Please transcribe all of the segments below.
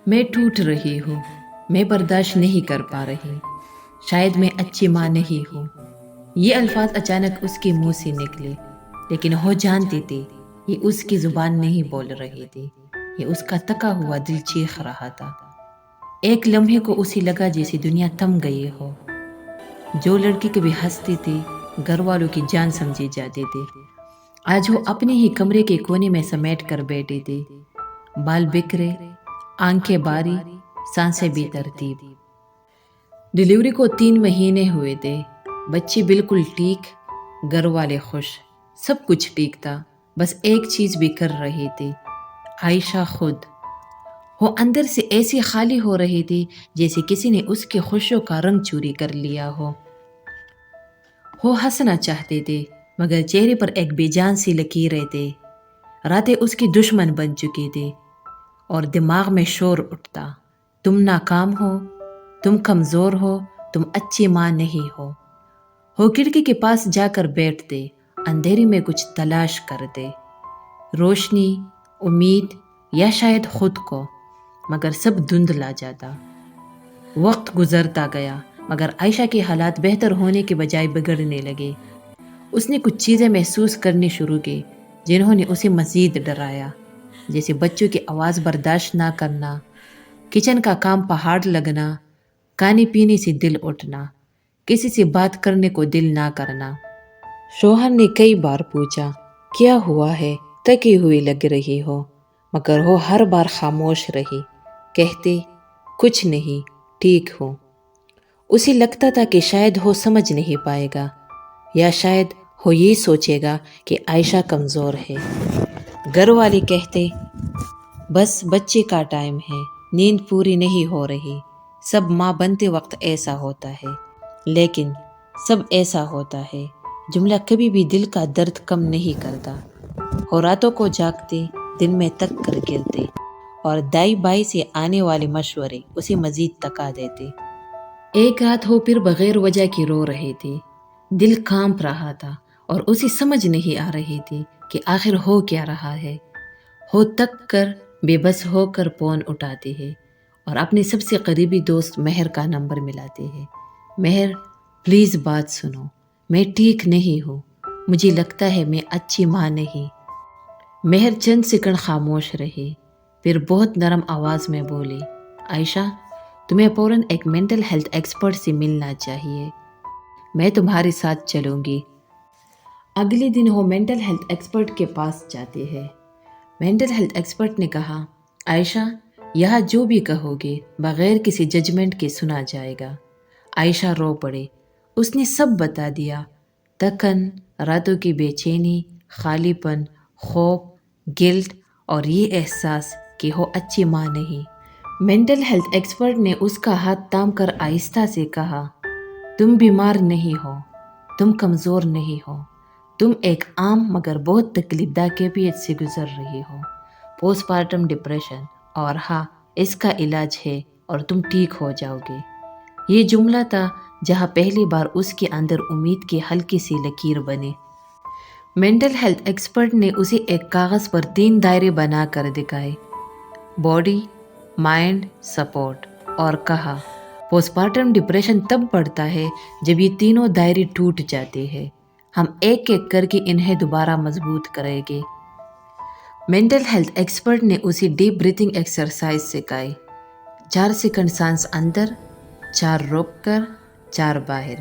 میں ٹوٹ رہی ہوں، میں برداشت نہیں کر پا رہی، شاید میں اچھی ماں نہیں ہوں۔ یہ الفاظ اچانک اس کے منہ سے نکلے، لیکن وہ جانتی تھی یہ اس کی زبان نہیں بول رہی تھی، یہ اس کا تکا ہوا دل چیخ رہا تھا۔ ایک لمحے کو اسے لگا جیسے دنیا تھم گئی ہو۔ جو لڑکی کبھی ہنستی تھی، گھر والوں کی جان سمجھی جاتی تھی، آج وہ اپنے ہی کمرے کے کونے میں سمیٹ کر بیٹھی تھی، بال بکھرے، آنکھیں باری، سانسیں بے ترتیب۔ ڈلیوری کو 3 مہینے ہوئے تھے، بچی بالکل ٹھیک، گھر والے خوش، سب کچھ ٹھیک تھا، بس ایک چیز بھی کر رہی تھی، عائشہ خود۔ وہ اندر سے ایسی خالی ہو رہی تھی جیسے کسی نے اس کی خوشیوں کا رنگ چوری کر لیا ہو۔ وہ ہنسنا چاہتے تھے مگر چہرے پر ایک بے جان سی لکیریں تھے۔ راتیں اس کی دشمن بن چکی تھی اور دماغ میں شور اٹھتا، تم ناکام ہو، تم کمزور ہو، تم اچھی ماں نہیں ہو۔ وہ کھڑکی کے پاس جا کر بیٹھتے، اندھیرے میں کچھ تلاش کرتے، روشنی، امید یا شاید خود کو، مگر سب دھندلا جاتا۔ وقت گزرتا گیا مگر عائشہ کے حالات بہتر ہونے کے بجائے بگڑنے لگے۔ اس نے کچھ چیزیں محسوس کرنی شروع کی جنہوں نے اسے مزید ڈرایا، جیسے بچوں کی آواز برداشت نہ کرنا، کچن کا کام پہاڑ لگنا، کھانے پینے سے دل اٹھنا، کسی سے بات کرنے کو دل نہ کرنا۔ شوہر نے کئی بار پوچھا، کیا ہوا ہے، تھکی ہوئی لگ رہی ہو، مگر وہ ہر بار خاموش رہی، کہتے کچھ نہیں، ٹھیک ہوں۔ اسے لگتا تھا کہ شاید وہ سمجھ نہیں پائے گا، یا شاید وہ یہ سوچے گا کہ عائشہ کمزور ہے۔ گھر والے کہتے، بس بچے کا ٹائم ہے، نیند پوری نہیں ہو رہی، سب ماں بنتے وقت ایسا ہوتا ہے، لیکن سب ایسا ہوتا ہے جملہ کبھی بھی دل کا درد کم نہیں کرتا۔ وہ راتوں کو جاگتے، دن میں تک کر گرتے، اور دائی بائی سے آنے والے مشورے اسے مزید تکا دیتے۔ ایک رات وہ پھر بغیر وجہ کی رو رہی تھی، دل کانپ رہا تھا اور اسے سمجھ نہیں آ رہی تھی کہ آخر ہو کیا رہا ہے۔ وہ تک کر بے بس ہو کر فون اٹھاتی ہے اور اپنے سب سے قریبی دوست مہر کا نمبر ملاتی ہے۔ مہر، پلیز بات سنو، میں ٹھیک نہیں ہوں، مجھے لگتا ہے میں اچھی ماں نہیں۔ مہر چند سیکنڈ خاموش رہی، پھر بہت نرم آواز میں بولی، عائشہ، تمہیں فوراً ایک مینٹل ہیلتھ ایکسپرٹ سے ملنا چاہیے، میں تمہارے ساتھ چلوں گی۔ اگلے دن وہ مینٹل ہیلتھ ایکسپرٹ کے پاس جاتے ہیں۔ مینٹل ہیلتھ ایکسپرٹ نے کہا، عائشہ، یہاں جو بھی کہو گے بغیر کسی ججمنٹ کے سنا جائے گا۔ عائشہ رو پڑے، اس نے سب بتا دیا، تھکن، راتوں کی بے چینی، خالی پن، خوف، گلٹ اور یہ احساس کہ وہ اچھی ماں نہیں۔ مینٹل ہیلتھ ایکسپرٹ نے اس کا ہاتھ تھام کر آہستہ سے کہا، تم بیمار نہیں ہو، تم کمزور نہیں ہو، تم ایک عام مگر بہت تکلیف دہ کیفیت سے گزر رہی ہو، پوسٹ پارٹم ڈپریشن، اور ہاں، اس کا علاج ہے اور تم ٹھیک ہو جاؤ گے۔ یہ جملہ تھا جہاں پہلی بار اس کے اندر امید کی ہلکی سی لکیر بنے۔ مینٹل ہیلتھ ایکسپرٹ نے اسے ایک کاغذ پر 3 دائرے بنا کر دکھائے، باڈی، مائنڈ، سپورٹ، اور کہا، پوسٹ پارٹم ڈپریشن تب بڑھتا ہے جب یہ تینوں دائرے ٹوٹ جاتے ہیں، ہم ایک ایک کر کے انہیں دوبارہ مضبوط کریں گے۔ مینٹل ہیلتھ ایکسپرٹ نے اسے ڈیپ بریتھنگ ایکسرسائز سکھائی، 4 سیکنڈ سانس اندر، 4 روک کر، 4 باہر۔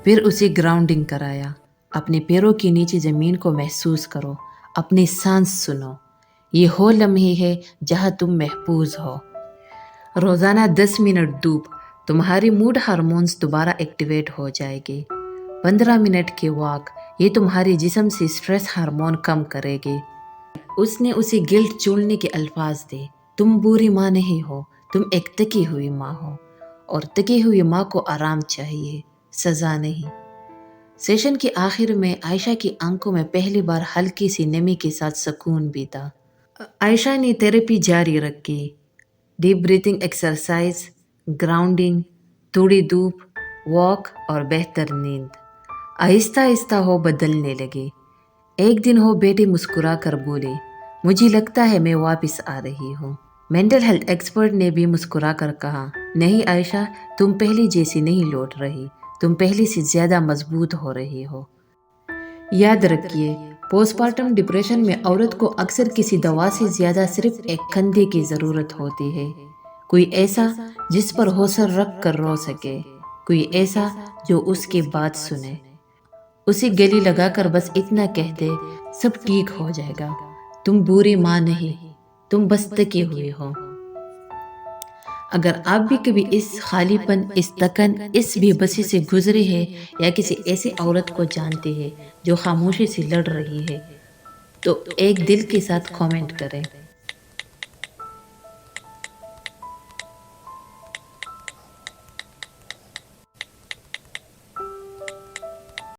پھر اسے گراؤنڈنگ کرایا، اپنے پیروں کے نیچے زمین کو محسوس کرو، اپنی سانس سنو، یہ وہ لمحے ہے جہاں تم محفوظ ہو۔ روزانہ 10 منٹ دھوپ، تمہاری موڈ ہارمونز دوبارہ ایکٹیویٹ ہو جائے گے۔ 15 منٹ کی واک، یہ تمہارے جسم سے سٹریس ہارمون کم کرے گے۔ اس نے اسے گلٹ چولنے کے الفاظ دے، تم بری ماں نہیں ہو، تم ایک تکی ہوئی ماں ہو، اور تکی ہوئی ماں کو آرام چاہیے، سزا نہیں۔ سیشن کے آخر میں عائشہ کی آنکھوں میں پہلی بار ہلکی سی نمی کے ساتھ سکون بھی تھا۔ عائشہ نے تھیراپی جاری رکھی، ڈیپ بریتھنگ ایکسرسائز، گراؤنڈنگ، تھوڑی دھوپ، واک اور بہتر نیند۔ آہستہ آہستہ وہ بدلنے لگے۔ ایک دن وہ بیٹے مسکرا کر بولے، مجھے لگتا ہے میں واپس آ رہی ہوں۔ مینٹل ہیلتھ ایکسپرٹ نے بھی مسکرا کر کہا، نہیں عائشہ، تم پہلی جیسی نہیں لوٹ رہی، تم پہلی سے زیادہ مضبوط ہو رہی ہو۔ یاد رکھیے، پوسٹ پارٹم ڈپریشن میں عورت کو اکثر کسی دوا سے زیادہ صرف ایک کندھے کی ضرورت ہوتی ہے، کوئی ایسا جس پر حوصلہ رکھ کر رو سکے، کوئی ایسا جو اس کی بات سنے، اسے گلی لگا کر بس اتنا کہہ دے، سب ٹھیک ہو جائے گا، تم بری ماں نہیں، تم بس تکی ہوئی ہو۔ اگر آپ بھی کبھی اس خالی پن، اس تکن، اس بے بسی سے گزرے ہیں یا کسی ایسی عورت کو جانتے ہیں جو خاموشی سے لڑ رہی ہے، تو ایک دل کے ساتھ کامنٹ کریں۔